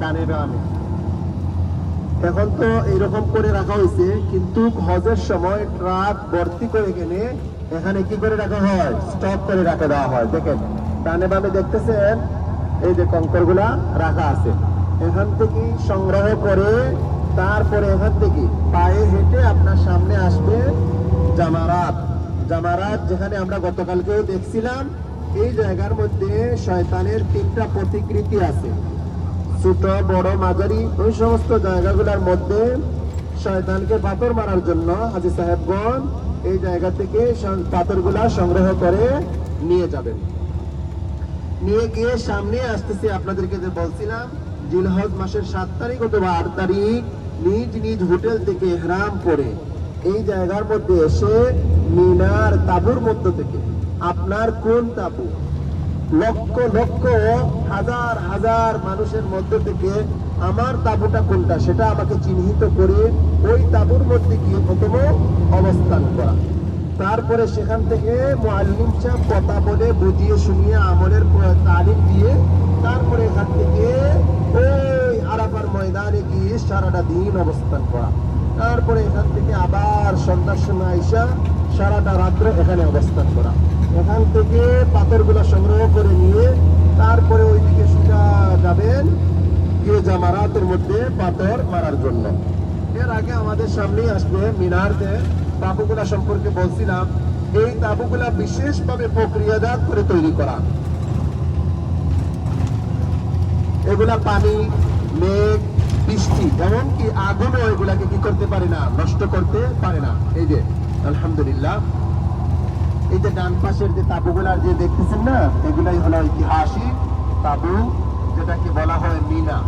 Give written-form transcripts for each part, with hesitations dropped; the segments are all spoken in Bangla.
ডানে বামে। এখন তো এইরকম করে রাখা হয়েছে, কিন্তু হজের সময় ট্রাক ভর্তি করে গেলে এখানে কি করে রাখা হয়, স্টপ করে রাখা দেওয়া হয়। দেখেন ডানে বামে দেখতেছেন এই যে কঙ্করগুলা রাখা আছে, এখান থেকে সংগ্রহ করে তারপরে এখান থেকে পায়ে হেঁটে আপনার সামনে আসবে জামারাত। জামারাত যেখানে আমরা গতকালকেও দেখছিলাম, এই জায়গার মধ্যে শয়তানের 3টা প্রতিকৃতি আছে, ছোট বড় মাঝারি। ওই সমস্ত জায়গাগুলোর মধ্যে শয়তানকে পাথর মারার জন্য হাজী সাহেবগণ এই জায়গা থেকে পাথরগুলা সংগ্রহ করে নিয়ে যাবেন। নিয়ে গিয়ে সামনে আসতেছে, আপনাদেরকে যে বলছিলাম জিলহজ মাসের 7 তারিখ অথবা 8 তারিখ নিজ নিজ হোটেল থেকে ইহরাম করে এই জায়গার মধ্যে এসে মিনার তাঁবুর মধ্য থেকে আপনার কোন তাঁবু, লক্ষ লক্ষ হাজার হাজার মানুষের মধ্য থেকে আমার তাঁবুটা কোনটা সেটা আমাকে চিহ্নিত করে ওই তাঁবুর মধ্যে গিয়ে প্রথম অবস্থান করা। তারপরে সেখান থেকে মুআল্লিম সাহেব কথা বলে বুঝিয়ে শুনিয়ে আমলের তালিম দিয়ে তারপরে এখান থেকে ওই আরাফার ময়দানে গিয়ে সারাটা দিন অবস্থান করা। তারপরে এখান থেকে আবার সন্ধ্যার সময় আইসা সারাটা রাত্র এখানে অবস্থান করা। এখান থেকে পাথরগুলো সংগ্রহ করে নিয়ে তারপরে ওইদিকে সোজা যাবেন গিয়ে জামারাতের মধ্যে পাথর মারার জন্য। এর আগে আমাদের সামনেই আসবে মিনারতে তাঁবুগুলা সম্পর্কে বলছিলাম। এই তাঁবুগুলা বিশেষভাবে প্রক্রিয়াজাত করে তৈরি করা। এগুলা পানি, মেঘ, বৃষ্টি, এমনকি আগুনও এগুলাকে কি করতে পারে না, নষ্ট করতে পারে না। এই যে আলহামদুলিল্লাহ, এই যে ডান পাশের যে তাঁবুগুলার যে দেখতেছেন না, এগুলাই হলো ঐতিহাসিক তাঁবু, যেটাকে বলা হয় মিনা।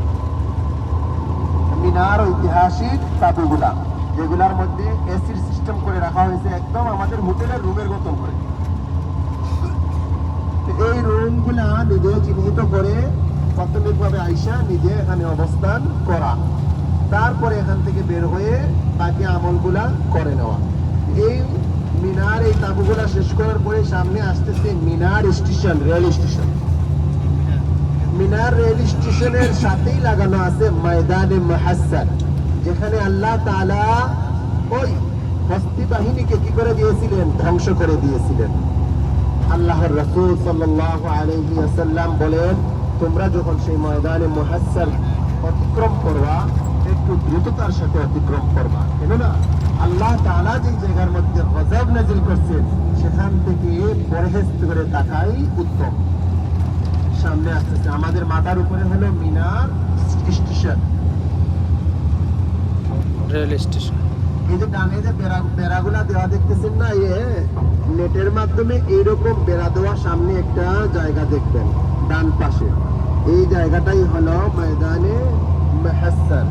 মিনার ঐতিহাসিক তাঁবুগুলা, যেগুলার মধ্যে এসির সিস্টেম করে রাখা হয়েছে, একদম আমাদের হোটেলের রুমের মতন করে। এই রুমগুলা নিজে চিহ্নিত করে প্রাথমিকভাবে আইসা নিজে এখানে অবস্থান করা, তারপরে এখান থেকে বের হয়ে বাকি আমলগুলা করে নেওয়া। এই মিনার এই তাঁবুগুলা শেষ করার পরে সামনে আসতেছে মিনার স্টেশন, রেল স্টেশন। মিনার রেল স্টেশনের সাথেই লাগানো আছে ময়দানে মুহাসসার, যেখানে আল্লাহ তাআলা ওই হস্তি বাহিনীকে কি করে দিয়েছিলেন, ধ্বংস করে দিয়েছিলেন। আল্লাহর রাসূল সাল্লাল্লাহু আলাইহি ওয়াসাল্লাম বলেন, তোমরা যখন সেই ময়দানে মুহাসসার অতিক্রম করবা একটু দ্রুততার সাথে অতিক্রম করবা, কেননা আল্লাহ তাআলা যে জায়গার মধ্যে গজব নাযিল করছেন সেখান থেকে পরহেজ করে থাকাই উত্তম। সামনে আসতেছে আমাদের মাথার উপরে হলো মিনার স্টেশন, রেল স্টেশন। এই যে ডানে যে বেড়াগুলা দেওয়া দেখতেছেন না, নেটের মাধ্যমে এইরকম বেড়া দেওয়া সামনে একটা জায়গা দেখবেন ডান পাশে, এই জায়গাটাই হলো ময়দানে মুহাসসার।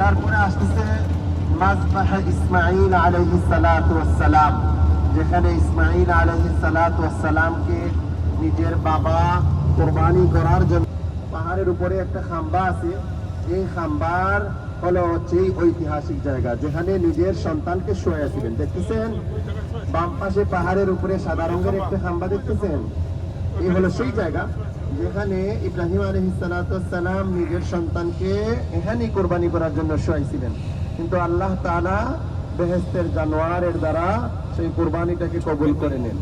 তারপরে আসতেছে মাযবাহ ইসমাঈল আলাইহিস সালাতু ওয়াস সালাম, যেখানে ইসমাঈল আলাইহিস সালাতু ওয়াস সালামকে নিজের বাবা কুরবানি করার জন্য পাহাড়ের উপরে একটা খাম্বা আছে। এই খাম্বার হলো সেই ঐতিহাসিক জায়গা যেখানে নিজের সন্তানকে শোয়াইছিলেন। দেখতেছেন বাম পাশে পাহাড়ের উপরে সাদা রঙের একটা খাম্বা দেখতেছেন, এই হলো সেই জায়গা যেখানে ইব্রাহিম আলাইহিস সালাতু ওয়াস সালাম নিজের সন্তানকে এখানেই কুরবানি করার জন্য শোয়াইছিলেন। কিন্তু আল্লাহ তাআলা বেহেশতের জানোয়ারের দ্বারা সেই কুরবানিটাকে কবুল করে নেন।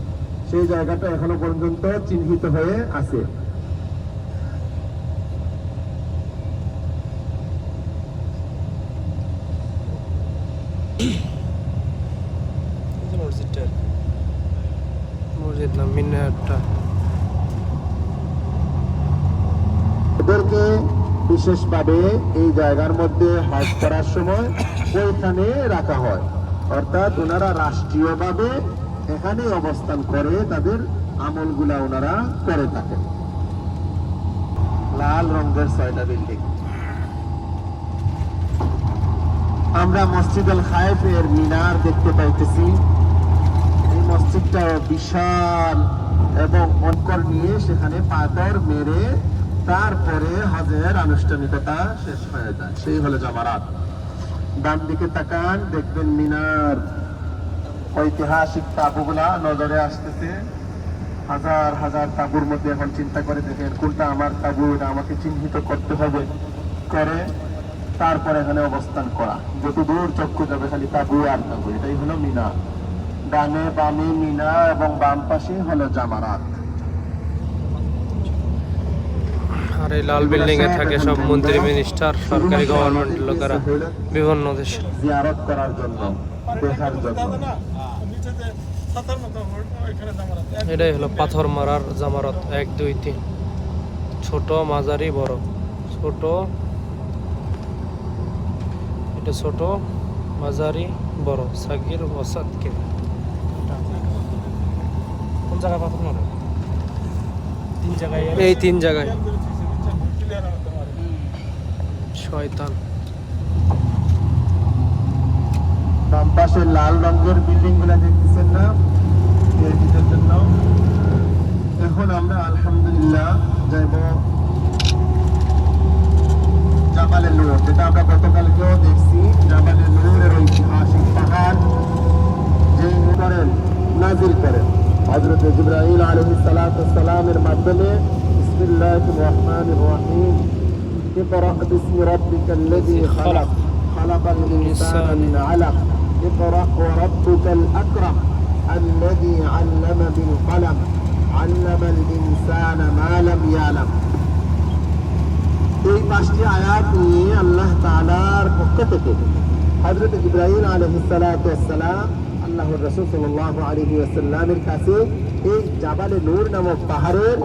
সেই জায়গাটা এখনো পর্যন্ত চিহ্নিত হয়ে আছে। মসজিদ না মিনারটা। ওদেরকে বিশেষভাবে এই জায়গার মধ্যে হজ করার সময় ওইখানে রাখা হয়, অর্থাৎ ওনারা রাষ্ট্রীয়ভাবে এখানে অবস্থান করে তাদের আমলগুলা ওনারা করে থাকেন। লাল রঙের 6টা বিল্ডিং। আমরা মসজিদ আল খায়েফের মিনার দেখতে পাইতেছি। এই মসজিদটা বিশাল এবং অঙ্কর নিয়ে সেখানে পাথর মেরে তারপরে হজের আনুষ্ঠানিকতা শেষ হয়ে যায়, সেই হলো জামারাত। ডান দিকে তাকান, দেখবেন মিনার, ঐতিহাসিক তাঁবুগুলা নজরে আসতেছে। হাজার হাজার তাঁবুর মধ্যে এখন চিন্তা করে দেখেন কোনটা আমার তাঁবু, এটা আমাকে চিহ্নিত করতে হবে, করে তারপর এখানে অবস্থান করা। যত দূর চক্ষু যাবে খালি তাঁবু আর তাঁবু, এটাই হলো মিনার। ডানে বামে মিনা এবং বাম পাশে হলো জামারাত। আর এই লাল বিল্ডিং এ থাকে সব মন্ত্রী, মিনিস্টার, সরকারি গভর্নমেন্ট লোকেরা বিভিন্ন দেশে জিয়ারত করার জন্য, দেখার জন্য। এটাই হলো পাথর মারার জামারত 1 2 3, ছোট মাঝারি বড়। ছোট, এটা ছোট মাঝারি বড়, সাগির ওসাত কে। কোন জায়গায় পাথর মারে? 3 জায়গায়। এই 3 জায়গায় শয়তান। বাম পাশে লাল রঙের বিল্ডিং গুলা দেখতেছেন না, এর জন্য। এখন আমরা আলহামদুলিল্লাহ যাইব জাবালে নূর, যেটা আমরা গতকালকেও দেখছি। জাবালে নূরের ঐতিহাসিক পাহাড়, যে করেন নাজিল করেন হযরত জিবরাইল আলাইহিস সালাতু ওয়াস সালামের মাধ্যমে। বিসমিল্লাহির রহমানির রহিম। اقرأ باسم ربك الذي خلق خلق الإنسان من علق اقرأ وربك الأكرم الذي علم بالقلم علم الإنسان ما لم يعلم। এই 5টি আয়াত নিয়ে আল্লাহ তাআলার পক্ষ থেকে হযরত ইব্রাহিম আলাইহিস সালাতু ওয়াস সালাম আল্লাহর রাসূল সাল্লাল্লাহু আলাইহি ওয়াসাল্লামের কাছে এই জাবালে নূর নামক পাহাড়ের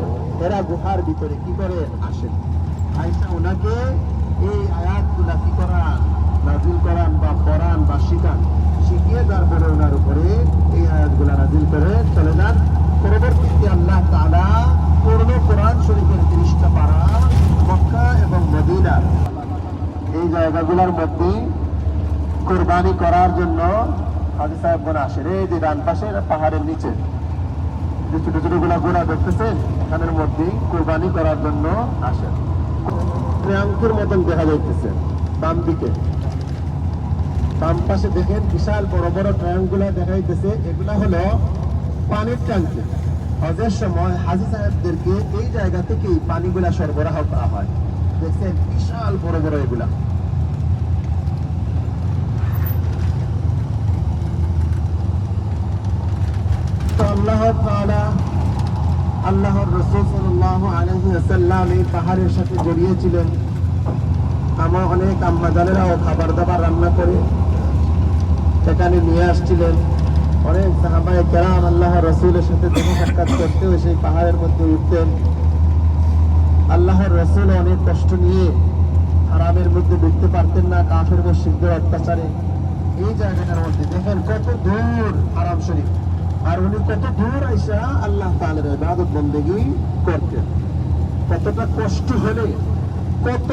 এরা গুহার ভিতরে কি করে আসেন। আয়েশা ওনাকে এই আয়াতগুলা কি করান, নাজিল করান বা পড়ান বা শিখিয়ে তারপরে ওনার উপরে এই আয়াতগুলা নাজিল করে চলে যান। পরবর্তীতে আল্লাহ তাআলা পূর্ণ কোরআন শরীফের 30টা পারা মক্কা এবং মদিনা এই জায়গাগুলোর মধ্যে কোরবানি করার জন্য হাজী সাহেবগণ আসেন। এই যে ডান পাশে পাহাড়ের নিচে যে ছোট ছোট গোলা দেখতেছেন, এখানের মধ্যে কোরবানি করার জন্য আসেন। ট্রাঙ্কের মতন দেখা যাইতেছে বাম দিকে, বাম পাশে দেখেন বিশাল বড় বড় ট্রাঙ্কগুলা দেখা যাইতেছে। এগুলা হলো পানির ট্যাঙ্কি। হজের সময় হাজী সাহেবদেরকে এই জায়গা থেকেই পানিগুলা সরবরাহ করা হয়। দেখছেন বিশাল বড় বড় এগুলা। তো আল্লাহ তাআলা আল্লাহর রাসূল সাল্লাল্লাহু আলাইহি ওয়াসাল্লাম এই পাহাড়ের সাথে জড়িয়েছিলেন। আমার অনেক আম্মাজানেরাও খাবার দাবার রান্না করে এখানে নিয়ে আসছিলেন। অনেক সাহাবায়ে কেরাম আল্লাহর রাসূলের সাথে দেখা সাক্ষাৎ করতেও সেই পাহাড়ের মধ্যে উঠতেন। আল্লাহর রাসূল অনেক কষ্ট নিয়ে হারামের মধ্যে ঢুকতে পারতেন না কাফের মুশরিকদের অত্যাচারে। এই জায়গাটার মধ্যে দেখেন কত দূর হারাম শরীফ, আর উনি কত দূর আইসা আল্লাহ তাআলার ইবাদত বন্দেগী করতেন। কতটা কষ্ট হলে, কত